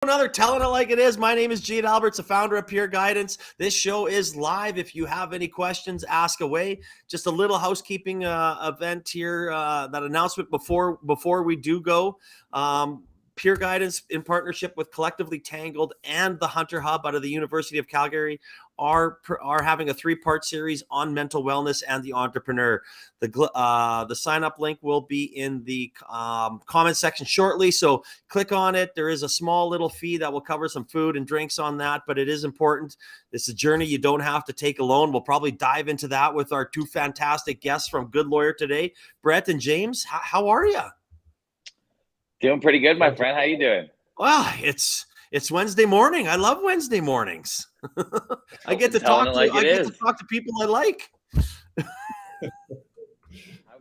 Another Telling It Like It Is. My name is Gene Alberts, the founder of Peer Guidance. This show is live. If you have any questions, ask away. Just a little housekeeping event here, that announcement before we do go. Peer Guidance, in partnership with Collectively Tangled and the Hunter Hub out of the University of Calgary, are having a 3-part series on mental wellness and the entrepreneur. The sign-up link will be in the comment section shortly, so click on it. There is a small little fee that will cover some food and drinks on that, but it is important. It's a journey you don't have to take alone. We'll probably dive into that with our 2 fantastic guests from Goodlawyer today, Brett and James. How are you? Doing pretty good, my friend. How you doing? Well, it's Wednesday morning. I love Wednesday mornings. I get to talk to people I like.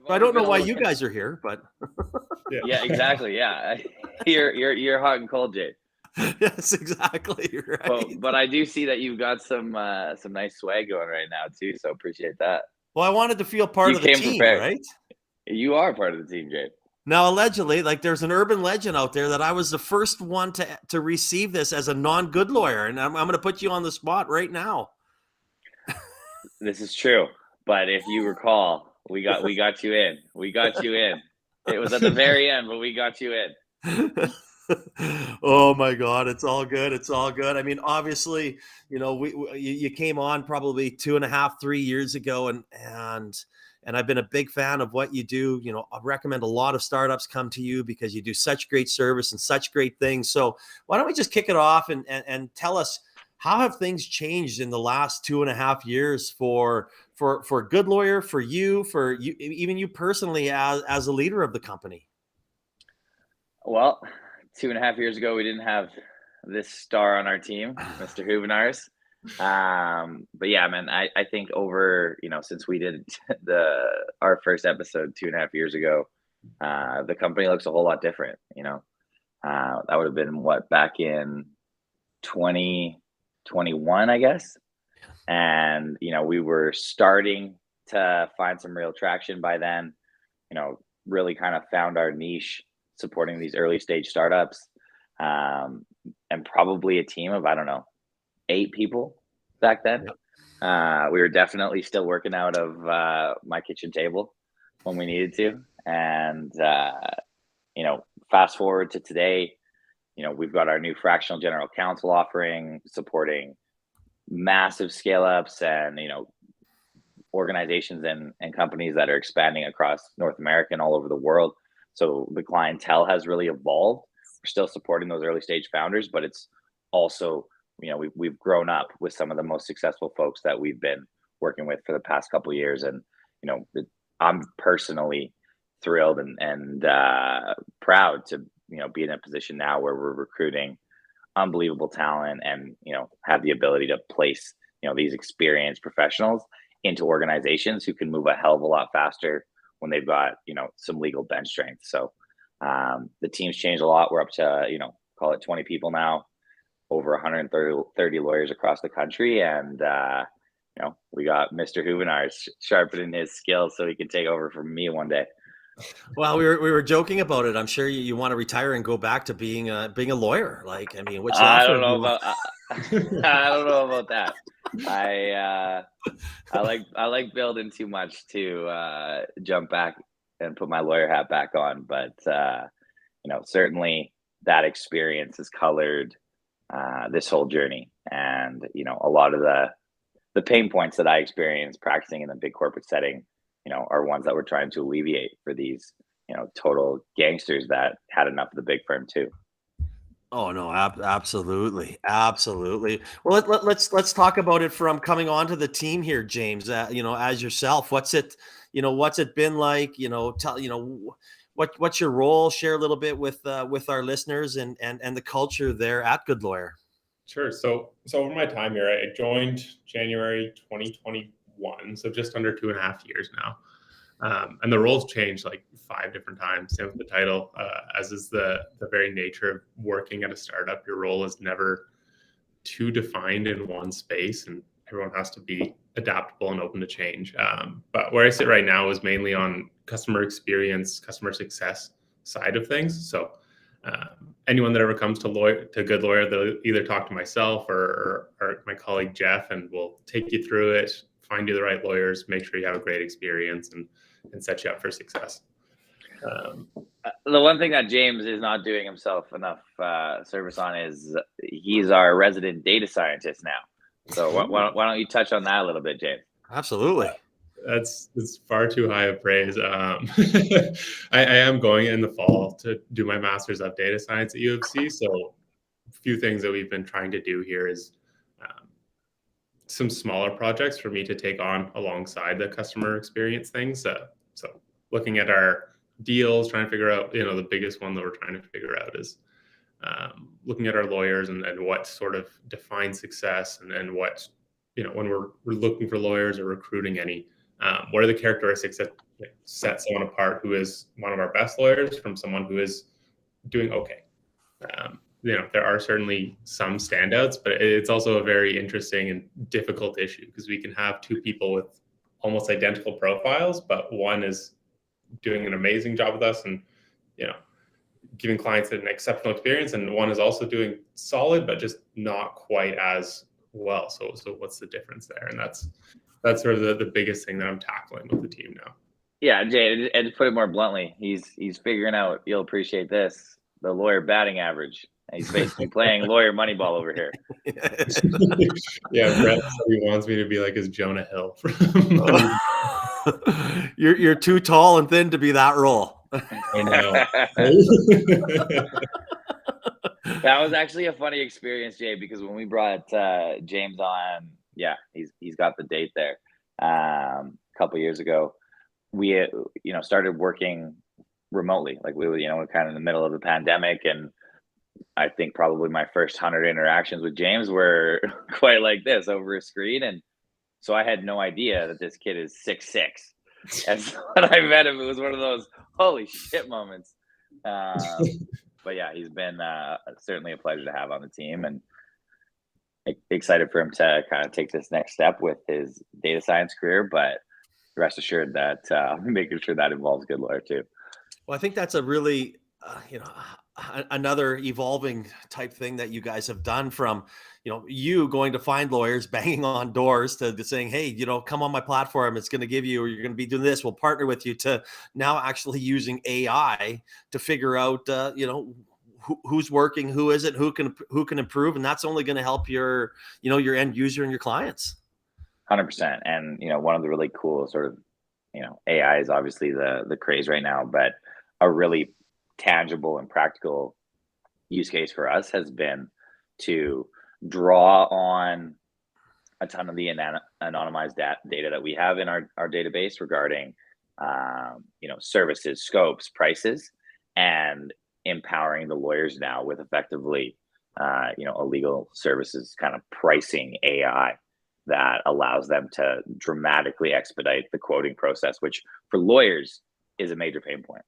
I don't know why you guys are here, but yeah, exactly. Yeah, you're hot and cold, Jay. Yes, exactly right. But I do see that you've got some nice swag going right now too. So appreciate that. Well, I wanted to feel part of the team, prepared. Right? You are part of the team, Jay. Now, allegedly, there's an urban legend out there that I was the first one to receive this as a non-good lawyer, and I'm going to put you on the spot right now. This is true, but if you recall, we got you in. We got you in. It was at the very end, but we got you in. Oh my God, it's all good. It's all good. I mean, obviously, you came on probably 2.5, 3 years ago, and I've been a big fan of what you do. I recommend a lot of startups come to you because you do such great service and such great things. So why don't we just kick it off and tell us, how have things changed in the last 2.5 years for Goodlawyer, for you, even you personally as a leader of the company? Well, 2.5 years ago, we didn't have this star on our team, Mr. Huvenaars. But yeah, man, I think over, since we did our first episode 2.5 years ago, the company looks a whole lot different. That would have been back in 2021, I guess. And, we were starting to find some real traction by then, really kind of found our niche supporting these early stage startups, and probably a team of, 8 people back then. Yep. We were definitely still working out of my kitchen table when we needed to. And, fast forward to today, we've got our new fractional general counsel offering, supporting massive scale ups and, organizations and companies that are expanding across North America and all over the world. So the clientele has really evolved. We're still supporting those early stage founders, but it's also, we've grown up with some of the most successful folks that we've been working with for the past couple of years. And, I'm personally thrilled and proud to, be in a position now where we're recruiting unbelievable talent and, have the ability to place, these experienced professionals into organizations who can move a hell of a lot faster when they've got, some legal bench strength. So the team's changed a lot. We're up to, call it 20 people now, over 130 lawyers across the country. And, we got Mr. Huvenaars sharpening his skills so he can take over from me one day. Well, we were joking about it. I'm sure you want to retire and go back to being a lawyer. Which I don't know about that. I like building too much to jump back and put my lawyer hat back on. But certainly that experience has colored this whole journey. And a lot of the pain points that I experienced practicing in the big corporate setting, are ones that we're trying to alleviate for these, total gangsters that had enough of the big firm too. Oh no, absolutely. Well, let's talk about it from coming onto the team here, James. As yourself, what's it been like? What's your role? Share a little bit with our listeners and the culture there at Goodlawyer. Sure. So over my time here, I joined January 2021, so just under 2.5 years now. And the roles changed like 5 different times. Same with the title, as is the very nature of working at a startup. Your role is never too defined in one space, and everyone has to be adaptable and open to change. But where I sit right now is mainly on customer experience, customer success side of things. So Anyone that ever comes to Goodlawyer, they'll either talk to myself or my colleague Jeff, and we'll take you through it, find you the right lawyers, make sure you have a great experience, and set you up for success. The one thing that James is not doing himself enough service on is he's our resident data scientist now. So why don't you touch on that a little bit, James? Absolutely. It's far too high of praise. I am going in the fall to do my master's of data science at U of C. So a few things that we've been trying to do here is some smaller projects for me to take on alongside the customer experience things. So looking at our deals, trying to figure out, the biggest one that we're trying to figure out is looking at our lawyers and what sort of defines success and what, when we're looking for lawyers or recruiting any, what are the characteristics that set someone apart who is one of our best lawyers from someone who is doing okay. There are certainly some standouts, but it's also a very interesting and difficult issue because we can have two people with almost identical profiles, but one is doing an amazing job with us and, giving clients an exceptional experience, and one is also doing solid, but just not quite as well. So what's the difference there? And that's sort of the biggest thing that I'm tackling with the team now. Yeah, Jay, and to put it more bluntly, he's figuring out, you'll appreciate this, the lawyer batting average. He's basically playing lawyer Moneyball over here. Yeah, Brett said he wants me to be like his Jonah Hill. You're too tall and thin to be that role. I know. That was actually a funny experience, Jay, because when we brought James on, he's got the date there. A couple of years ago, we started working remotely. Like we were kind of in the middle of the pandemic, and I think probably my first 100 interactions with James were quite like this over a screen, and so I had no idea that this kid is 6'6". And so when I met him, it was one of those holy shit moments. But yeah, he's been certainly a pleasure to have on the team, and excited for him to kind of take this next step with his data science career. But rest assured that I'm making sure that involves Goodlawyer too. Well, I think that's a really, another evolving type thing that you guys have done from, you going to find lawyers, banging on doors to saying, hey, come on my platform. It's going to give you, or you're going to be doing this. We'll partner with you, to now actually using AI to figure out, who's working, who isn't, who can improve. And that's only going to help your, your end user and your clients. 100%. And, one of the really cool sort of, AI is obviously the craze right now, but a really tangible and practical use case for us has been to draw on a ton of the anonymized data that we have in our database regarding, services, scopes, prices, and empowering the lawyers now with effectively, a legal services kind of pricing AI that allows them to dramatically expedite the quoting process, which for lawyers is a major pain point.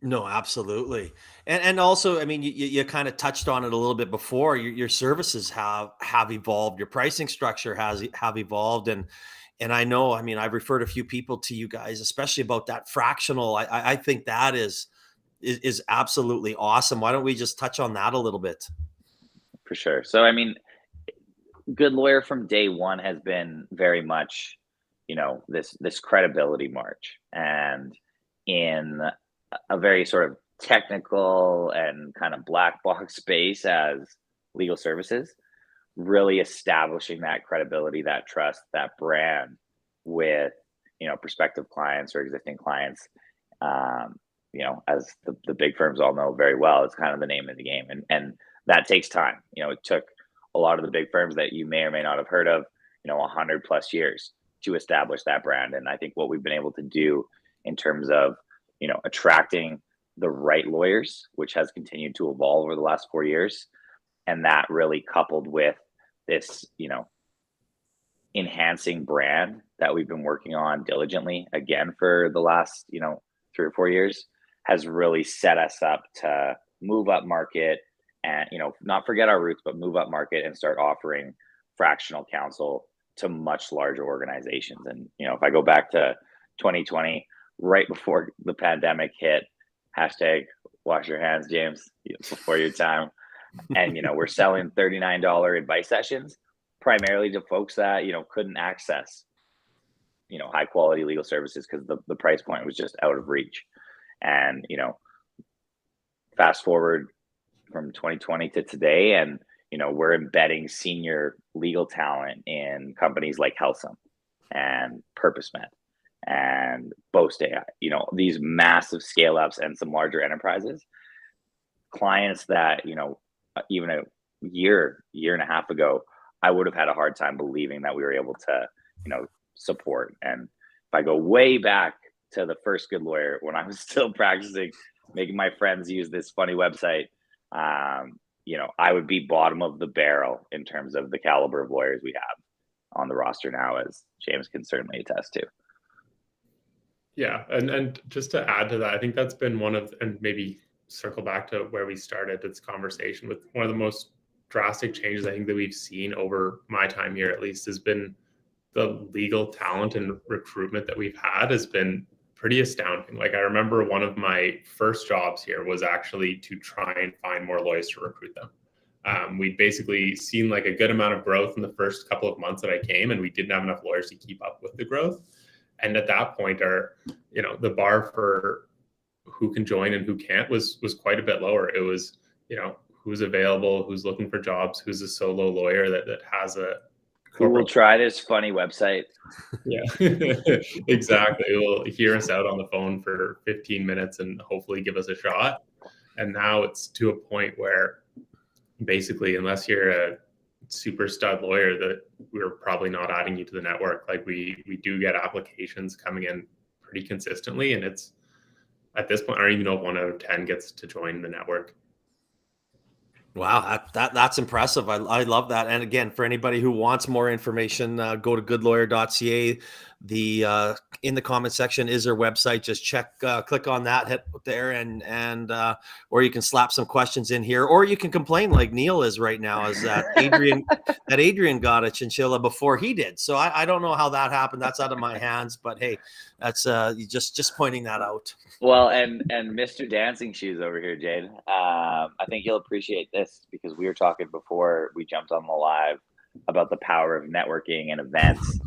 No, absolutely. And also, I mean, you kind of touched on it a little bit before. Your services have evolved. Your pricing structure have evolved. And I know, I mean, I've referred a few people to you guys, especially about that fractional. I think that is absolutely awesome. Why don't we just touch on that a little bit? For sure. So, I mean, Goodlawyer from day one has been very much, this credibility march, and in a very sort of technical and kind of black box space as legal services, really establishing that credibility, that trust, that brand with, prospective clients or existing clients. As the big firms all know very well, it's kind of the name of the game. And that takes time. It took a lot of the big firms that you may or may not have heard of, 100+ years to establish that brand. And I think what we've been able to do in terms of, attracting the right lawyers, which has continued to evolve over the last 4 years. And that really coupled with this, enhancing brand that we've been working on diligently again for the last, 3 or 4 years, has really set us up to move up market and, not forget our roots, but move up market and start offering fractional counsel to much larger organizations. And, if I go back to 2020, right before the pandemic hit, hashtag wash your hands, James, before your time. And, we're selling $39 advice sessions primarily to folks that, couldn't access, high quality legal services because the price point was just out of reach. And, fast forward from 2020 to today, and, we're embedding senior legal talent in companies like Helsum and PurposeMed and Boast AI, these massive scale ups and some larger enterprises, clients that, even a year and a half ago, I would have had a hard time believing that we were able to, support. And if I go way back to the first Goodlawyer, when I was still practicing, making my friends use this funny website, I would be bottom of the barrel in terms of the caliber of lawyers we have on the roster now, as James can certainly attest to. Yeah. And just to add to that, I think that's been one of, and maybe circle back to where we started this conversation with, one of the most drastic changes I think that we've seen over my time here, at least, has been the legal talent and recruitment that we've had has been pretty astounding. Like, I remember one of my first jobs here was actually to try and find more lawyers to recruit them. We'd basically seen like a good amount of growth in the first couple of months that I came, and we didn't have enough lawyers to keep up with the growth. And at that point, the bar for who can join and who can't was quite a bit lower. It was, who's available, who's looking for jobs, who's a solo lawyer that has a who will try this funny website. Yeah, exactly. It will hear us out on the phone for 15 minutes and hopefully give us a shot. And now it's to a point where basically, unless you're a super stud lawyer, that we're probably not adding you to the network. Like, we do get applications coming in pretty consistently, and it's, at this point, I don't even know if 1 out of 10 gets to join the network. Wow, that's impressive. I love that. And again, for anybody who wants more information, go to goodlawyer.ca. The in the comment section is their website. Just click on that, hit there, and or you can slap some questions in here, or you can complain like Neil is right now, is that Adrian got a chinchilla before he did. So I don't know how that happened. That's out of my hands. But hey, that's just pointing that out. Well, and Mr. Dancing Shoes over here, Jade. I think you'll appreciate this, because we were talking before we jumped on the live about the power of networking and events.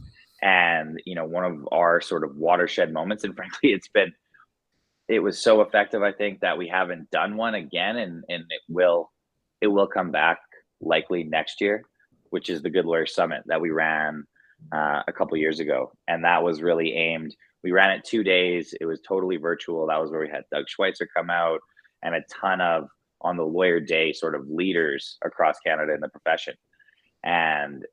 And, one of our sort of watershed moments, and frankly, it was so effective, I think, that we haven't done one again, and it will come back likely next year, which is the Goodlawyer Summit that we ran a couple years ago. And that was really aimed, we ran it 2 days. It was totally virtual. That was where we had Doug Schweitzer come out and a ton of, on the lawyer day, sort of leaders across Canada in the profession. And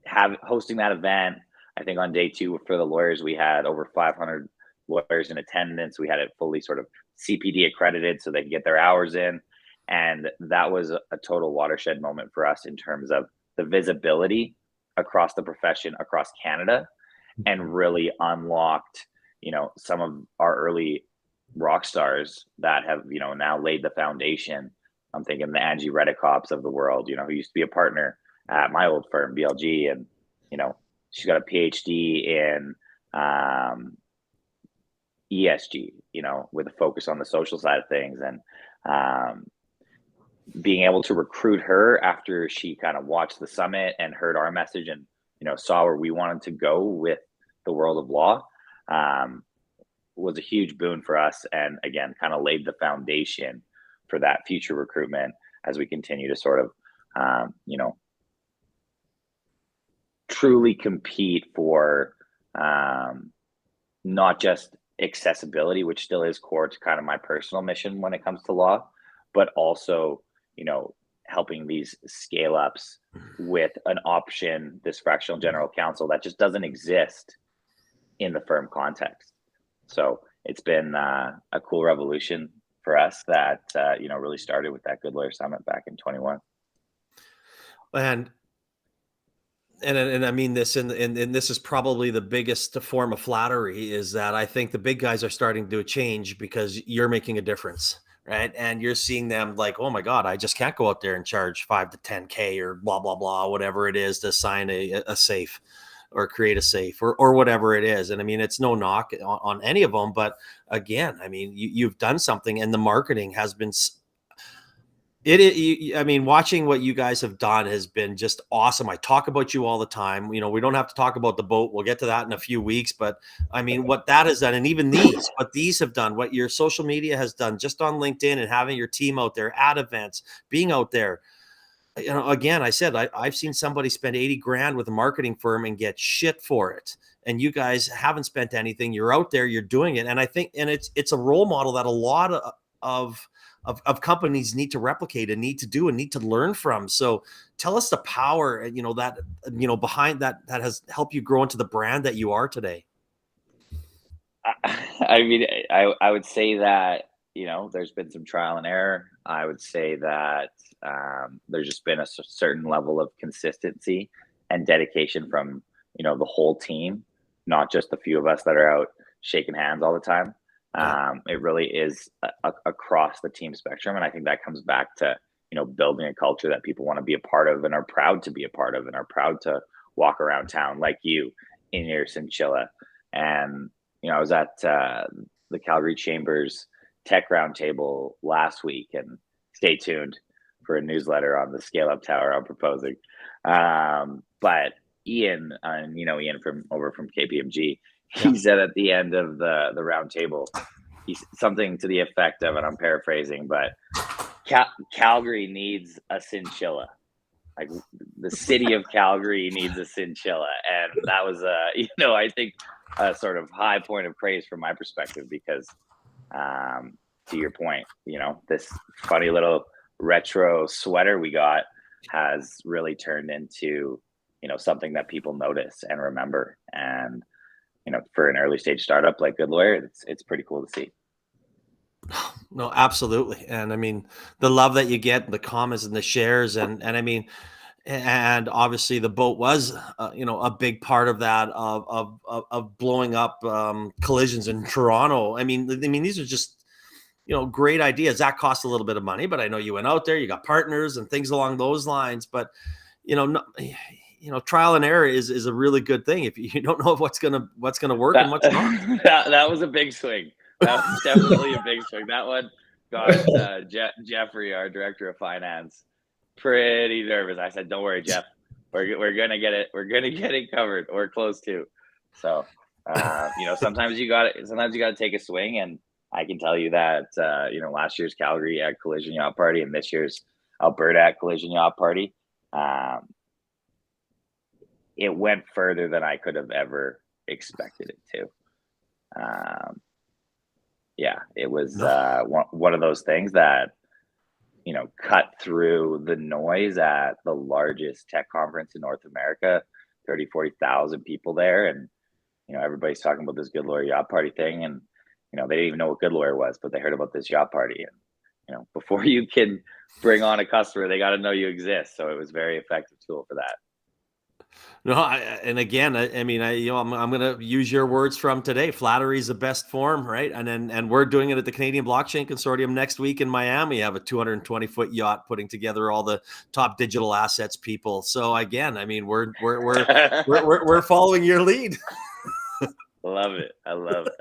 hosting that event, I think on day 2 for the lawyers, we had over 500 lawyers in attendance. We had it fully sort of CPD accredited so they could get their hours in. And that was a total watershed moment for us in terms of the visibility across the profession, across Canada, and really unlocked, some of our early rock stars that have, now laid the foundation. I'm thinking the Angie Reddicops of the world, who used to be a partner at my old firm, BLG, and, she's got a PhD in ESG, with a focus on the social side of things. And being able to recruit her after she kind of watched the summit and heard our message and, saw where we wanted to go with the world of law, was a huge boon for us. And again, kind of laid the foundation for that future recruitment as we continue to sort of, truly compete for not just accessibility, which still is core to kind of my personal mission when it comes to law, but also, helping these scale ups with an option, this fractional general counsel that just doesn't exist in the firm context. So it's been a cool revolution for us that, really started with that Goodlawyer Summit back in 21. And I mean this, and this is probably the biggest form of flattery, is that I think the big guys are starting to do a change because you're making a difference, right? And you're seeing them like, oh my God, I just can't go out there and charge 5 to 10K or blah, blah, blah, whatever it is to sign a safe. or create a safe or whatever it is. And I mean, it's no knock on any of them, but again, I mean, you've done something, and the marketing has been I mean, watching what you guys have done has been just awesome. I talk about you all the time. You know, we don't have to talk about the boat. We'll get to that in a few weeks. But I mean, what that has done, and even what these have done, what your social media has done just on LinkedIn and having your team out there at events, being out there. You know, again, I said, I've seen somebody spend 80 grand with a marketing firm and get shit for it. And you guys haven't spent anything. You're out there, you're doing it. And I think, and it's a role model that a lot of companies need to replicate and need to do and need to learn from. So tell us the power, you know, that, you know, behind that has helped you grow into the brand that you are today. I mean, I would say that, you know, there's been some trial and error. I would say that there's just been a certain level of consistency and dedication from, you know, the whole team, not just a few of us that are out shaking hands all the time. It really is across the team spectrum. And I think that comes back to, you know, building a culture that people want to be a part of and are proud to be a part of and are proud to walk around town like you in your chinchilla. And, you know, I was at the Calgary Chambers Tech Roundtable last week, and stay tuned for a newsletter on the Scale Up Tower I'm proposing. But Ian, you know, Ian from KPMG, he said at the end of the roundtable, he's something to the effect of, and I'm paraphrasing, but Calgary needs a chinchilla. Like, the city of Calgary needs a chinchilla. And that was you know, I think a sort of high point of praise from my perspective, because to your point, you know, this funny little retro sweater we got has really turned into, you know, something that people notice and remember. And, you know, for an early stage startup like Goodlawyer, it's pretty cool to see. No, absolutely. And I mean, the love that you get, the comments and the shares, and I mean, and obviously the boat was, you know, a big part of that, of blowing up collisions in Toronto. I mean, these are just, you know, great ideas. That cost a little bit of money, but I know you went out there, you got partners and things along those lines. But, you know, trial and error is a really good thing if you don't know what's gonna work and what's not. That was a big swing. That was definitely a big swing. That one got Jeffrey, our director of finance, pretty nervous. I said, "Don't worry, Jeff. We're gonna get it. We're gonna get it covered. We're close to." So, you know, sometimes you got to take a swing, and I can tell you that, you know, last year's Calgary at Collision Yacht Party and this year's Alberta at Collision Yacht Party, it went further than I could have ever expected it to. Yeah, it was one of those things that, you know, cut through the noise at the largest tech conference in North America, 40,000 people there. And, you know, everybody's talking about this Goodlawyer Yacht Party thing. And, you know, they didn't even know what Goodlawyer was, but they heard about this yacht party. And, you know, before you can bring on a customer, they got to know you exist. So it was a very effective tool for that. No, and again, I mean, you know, I'm going to use your words from today. Flattery is the best form, right? And we're doing it at the Canadian Blockchain Consortium next week in Miami. You have a 220-foot yacht putting together all the top digital assets people. So again, I mean, we're following your lead. Love it. I love it.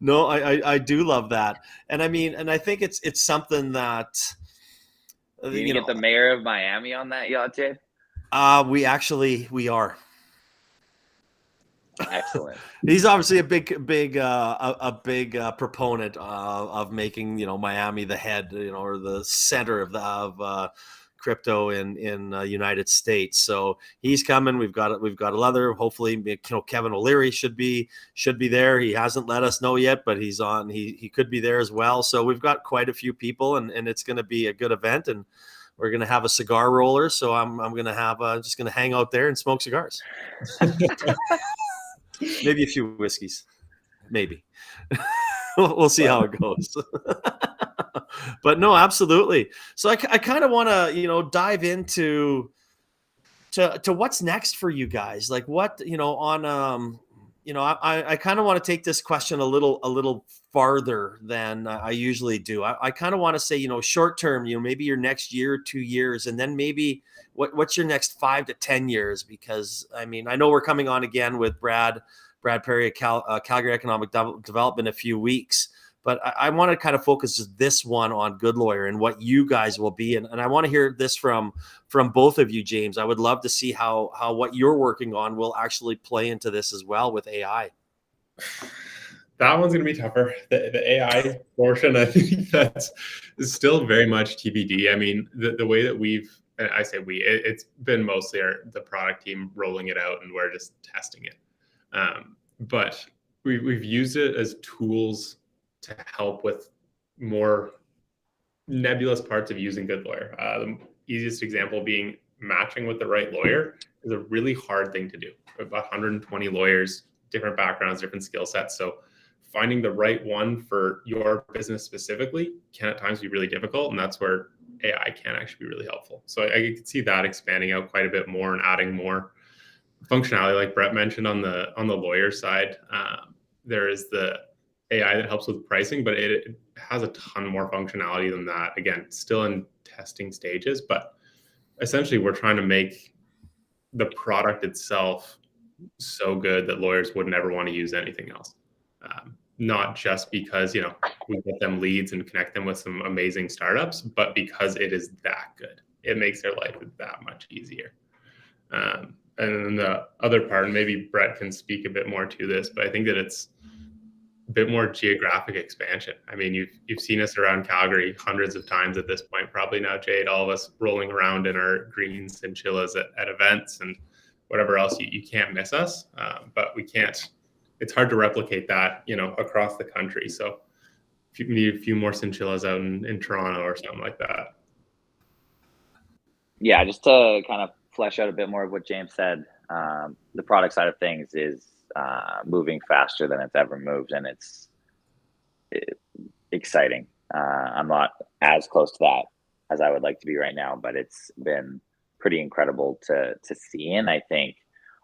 No, I do love that. And I mean, and I think it's something that you get the mayor of Miami on that yacht, Jay? We are. Excellent. He's obviously a big proponent of making, you know, Miami the head, you know, or the center of crypto in United States. So he's coming. We've got another. Hopefully, you know, Kevin O'Leary should be there. He hasn't let us know yet, but he's on. He could be there as well. So we've got quite a few people, and it's going to be a good event. And we're going to have a cigar roller. So I'm going to have just going to hang out there and smoke cigars. Maybe a few whiskeys. Maybe. We'll see how it goes. But no, absolutely. So I kind of want to, you know, dive into to what's next for you guys. Like what, you know, on I kind of want to take this question a little farther than I usually do. I kind of want to say, short term, maybe your next year, 2 years, and then maybe what's your next 5 to 10 years? Because I know we're coming on again with Brad Parry at Calgary Economic Development in a few weeks. But I want to kind of focus just this one on Goodlawyer and what you guys will be. And I want to hear this from both of you, James. I would love to see how what you're working on will actually play into this as well with AI. That one's going to be tougher. The AI portion, I think that's still very much TBD. I mean, the way that and I say it's been mostly the product team rolling it out, and we're just testing it. But we've used it as tools to help with more nebulous parts of using Goodlawyer. The easiest example being matching with the right lawyer is a really hard thing to do. About 120 lawyers, different backgrounds, different skill sets. So finding the right one for your business specifically can at times be really difficult. And that's where AI can actually be really helpful. So I could see that expanding out quite a bit more and adding more functionality. Like Brett mentioned on the lawyer side, there is the AI that helps with pricing, but it has a ton more functionality than that. Again, still in testing stages, but essentially we're trying to make the product itself so good that lawyers would never want to use anything else. Not just because, we get them leads and connect them with some amazing startups, but because it is that good. It makes their life that much easier. And then the other part, and maybe Brett can speak a bit more to this, but I think that it's a bit more geographic expansion. I mean, you've seen us around Calgary hundreds of times at this point, probably now, Jade, all of us rolling around in our green chinchillas at events and whatever else. You can't miss us, but we can't. It's hard to replicate that, across the country. So if you need a few more chinchillas out in Toronto or something like that. Yeah, just to kind of flesh out a bit more of what James said, the product side of things is moving faster than it's ever moved, and it's exciting. I'm not as close to that as I would like to be right now, but it's been pretty incredible to see. And I think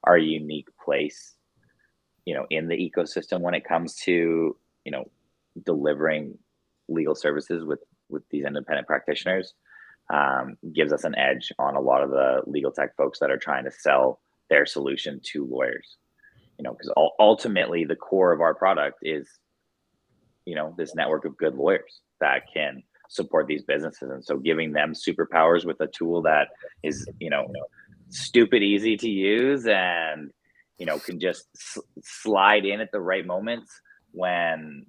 our unique place, in the ecosystem when it comes to, delivering legal services with these independent practitioners, gives us an edge on a lot of the legal tech folks that are trying to sell their solution to lawyers. Because ultimately the core of our product is, this network of good lawyers that can support these businesses. And so giving them superpowers with a tool that is, stupid easy to use and, can just slide in at the right moments when,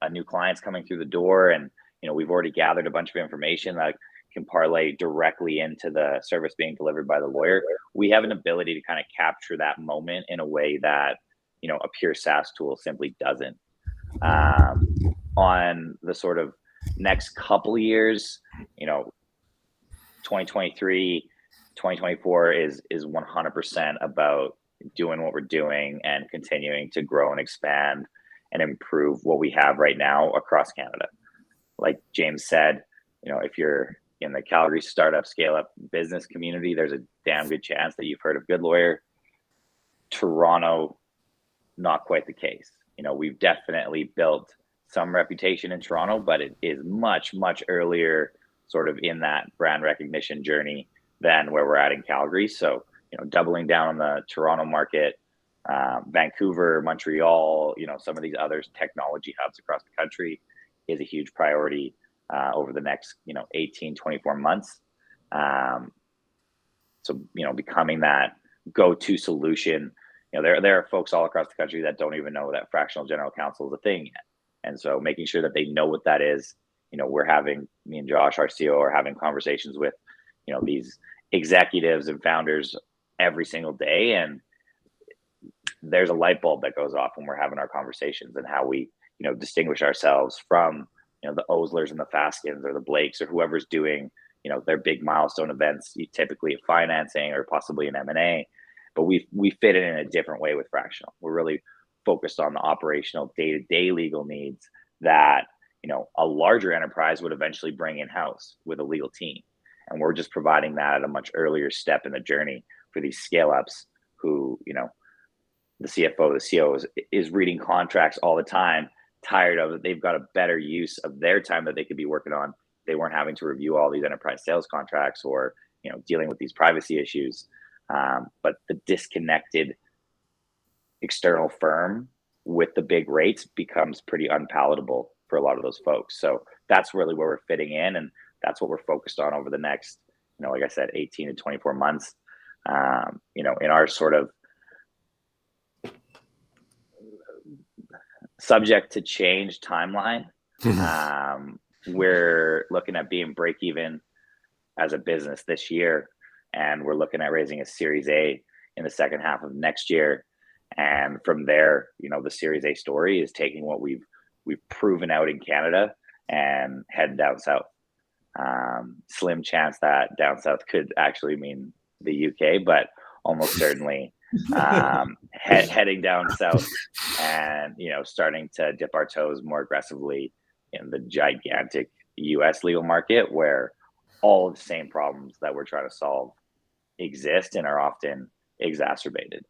a new client's coming through the door and, we've already gathered a bunch of information that can parlay directly into the service being delivered by the lawyer. We have an ability to kind of capture that moment in a way that, a pure SaaS tool simply doesn't. On the sort of next couple of years, 2023, 2024 is 100% about doing what we're doing and continuing to grow and expand and improve what we have right now across Canada. Like James said, if you're in the Calgary startup scale up business community, there's a damn good chance that you've heard of Goodlawyer. Toronto, not quite the case. We've definitely built some reputation in Toronto, but it is much, much earlier sort of in that brand recognition journey than where we're at in Calgary. So, doubling down on the Toronto market, Vancouver, Montreal, some of these other technology hubs across the country is a huge priority over the next, 18, 24 months. So, becoming that go-to solution. There are folks all across the country that don't even know that fractional general counsel is a thing yet. And so making sure that they know what that is, me and Josh, our CEO, are having conversations with, these executives and founders every single day. And there's a light bulb that goes off when we're having our conversations and how we, distinguish ourselves from, the Oslers and the Faskins or the Blakes or whoever's doing, their big milestone events, typically financing or possibly an M&A. But we fit in a different way with fractional. We're really focused on the operational day-to-day legal needs that, a larger enterprise would eventually bring in-house with a legal team. And we're just providing that at a much earlier step in the journey for these scale-ups who, the CFO, the CO is reading contracts all the time, tired of it. They've got a better use of their time that they could be working on. They weren't having to review all these enterprise sales contracts or, dealing with these privacy issues. But the disconnected external firm with the big rates becomes pretty unpalatable for a lot of those folks. So that's really where we're fitting in. And that's what we're focused on over the next, like I said, 18 to 24 months, in our sort of subject to change timeline. We're looking at being break even as a business this year. And we're looking at raising a Series A in the second half of next year. And from there, the Series A story is taking what we've proven out in Canada and heading down south. Slim chance that down south could actually mean the UK, but almost certainly heading down south and, starting to dip our toes more aggressively in the gigantic US legal market, where all of the same problems that we're trying to solve exist and are often exacerbated.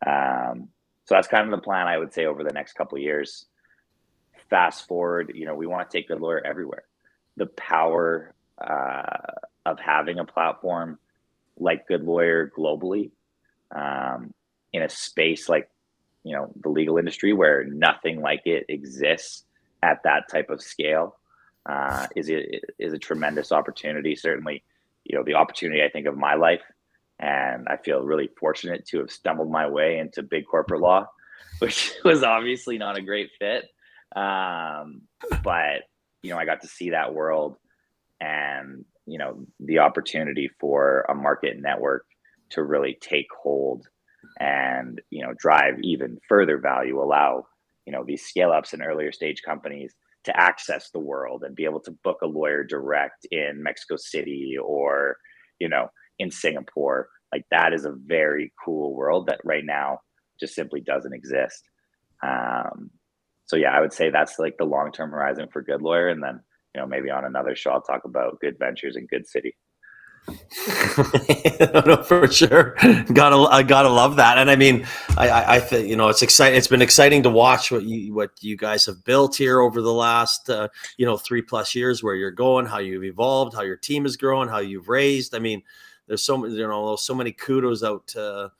So that's kind of the plan, I would say, over the next couple of years. Fast forward, we want to take Goodlawyer everywhere. The power of having a platform like Goodlawyer globally, in a space like, the legal industry where nothing like it exists at that type of scale, is a tremendous opportunity. Certainly, the opportunity, I think, of my life. And I feel really fortunate to have stumbled my way into big corporate law, which was obviously not a great fit. But, I got to see that world and, the opportunity for a market network to really take hold and, drive even further value, allow, these scale ups and earlier stage companies to access the world and be able to book a lawyer direct in Mexico City or, in Singapore. Like, that is a very cool world that right now just simply doesn't exist. So yeah, I would say that's like the long-term horizon for Goodlawyer. And then, maybe on another show, I'll talk about Good Ventures in Good City. No, for sure. I gotta love that. And I mean, I think, it's exciting. It's been exciting to watch what you guys have built here over the last, 3+ years, where you're going, how you've evolved, how your team is growing, how you've raised. I mean, there's so many kudos out to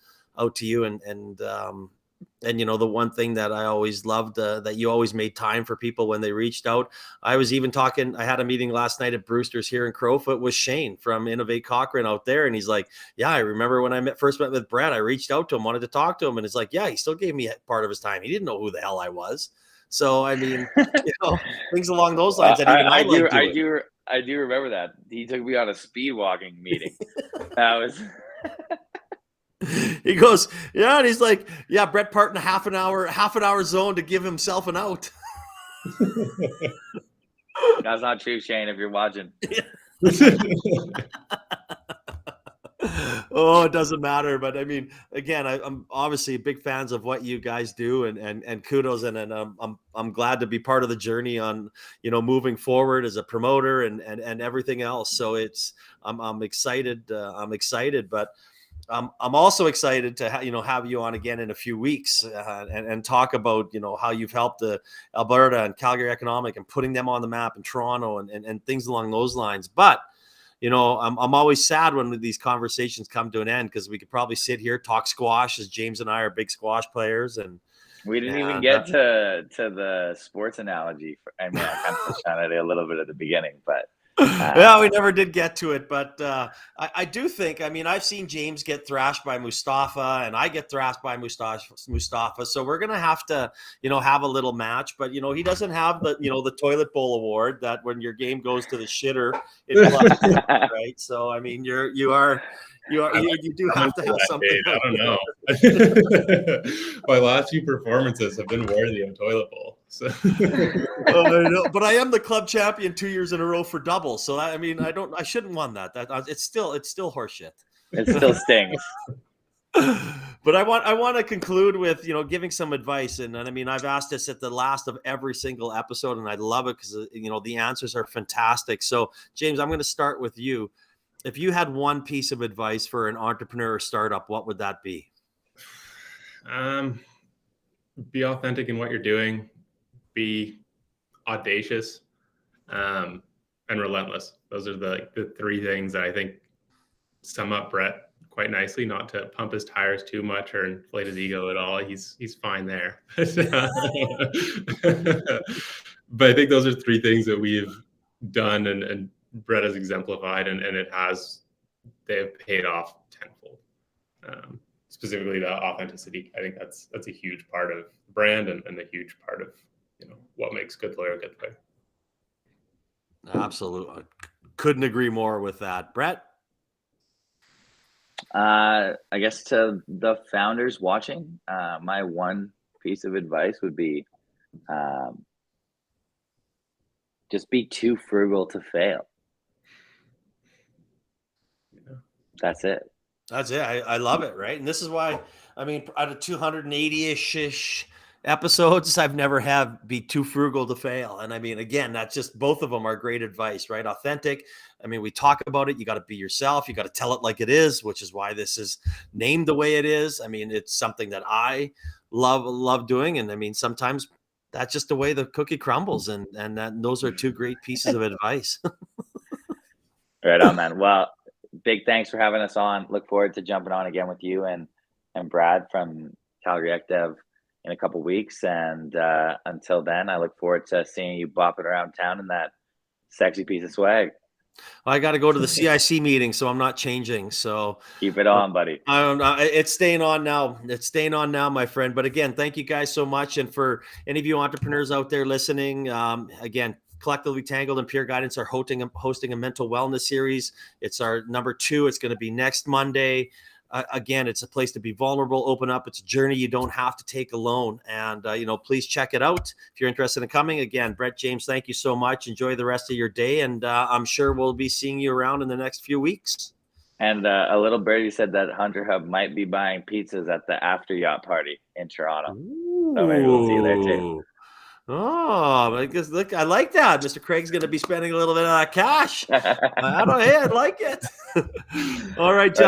you. And the one thing that I always loved, that you always made time for people when they reached out. I was even talking, I had a meeting last night at Brewster's here in Crowfoot with Shane from Innovate Cochrane out there. And he's like, yeah, I remember when I first met with Brett, I reached out to him, wanted to talk to him. And it's like, yeah, he still gave me part of his time. He didn't know who the hell I was. So, I mean, things along those lines. I do remember that. He took me on a speed walking meeting. That was... He goes, yeah, and he's like, yeah, Brett Parton, half an hour zone to give himself an out. That's not true, Shane, if you're watching. Oh, it doesn't matter. But I mean, again, I'm obviously big fans of what you guys do, and kudos. And I'm glad to be part of the journey on, moving forward as a promoter and everything else. So I'm excited. But I'm also excited to have you on again in a few weeks, and talk about how you've helped the Alberta and Calgary economic and putting them on the map in Toronto and things along those lines. But I'm always sad when these conversations come to an end, because we could probably sit here, talk squash, as James and I are big squash players, and we didn't even get to the sports analogy. I mean, I kind of touched on it a little bit at the beginning, but. Yeah, we never did get to it, but I do think, I've seen James get thrashed by Mustafa, and I get thrashed by Mustafa. So we're going to have to, have a little match, but, he doesn't have the toilet bowl award that when your game goes to the shitter, right? So, I mean, you do have to have something. I don't know. My last few performances have been worthy of toilet bowl. So. But I am the club champion 2 years in a row for doubles. So I shouldn't won that. It's still horseshit. It still stings. But I want to conclude with giving some advice, and I've asked this at the last of every single episode, and I love it because the answers are fantastic. So James, I'm going to start with you. If you had one piece of advice for an entrepreneur or startup, what would that be? be authentic in what you're doing, be audacious, and relentless. Those are the three things that I think sum up Brett quite nicely. Not to pump his tires too much or inflate his ego at all. He's fine there. But I think those are three things that we've done and Brett has exemplified, and they have paid off tenfold. Specifically the authenticity. I think that's a huge part of the brand and a huge part of what makes Goodlawyer a Goodlawyer. Absolutely. Couldn't agree more with that. Brett? I guess to the founders watching, my one piece of advice would be just be too frugal to fail. Yeah. That's it. That's it. I love it, right? And this is why, I mean, out of 280-ish episodes, I've never had be too frugal to fail. And I mean, again, that's just, both of them are great advice, right? Authentic. I mean, we talk about it. You got to be yourself. You got to tell it like it is, which is why this is named the way it is. I mean, it's something that I love doing. And I mean, sometimes that's just the way the cookie crumbles. And those are two great pieces of advice. Right on, man. Well, big thanks for having us on. Look forward to jumping on again with you and Brad from Calgary ECDev in a couple weeks. And until then, I look forward to seeing you bopping around town in that sexy piece of swag. Well, I got to go to the CIC meeting, so I'm not changing. So keep it on, buddy. I don't know. It's staying on now. It's staying on now, my friend. But again, thank you guys so much. And for any of you entrepreneurs out there listening, again, Collectively Tangled and Peer Guidance are hosting a mental wellness series. It's our number 2. It's going to be next Monday. Again, it's a place to be vulnerable, open up. It's a journey you don't have to take alone. And, please check it out if you're interested in coming. Again, Brett, James, thank you so much. Enjoy the rest of your day. And I'm sure we'll be seeing you around in the next few weeks. And a little birdie said that Hunter Hub might be buying pizzas at the after yacht party in Toronto. Ooh. So maybe we'll see you there too. Oh, I guess, look, I like that. Mr. Craig's going to be spending a little bit of that cash. I like it. All right, gentlemen.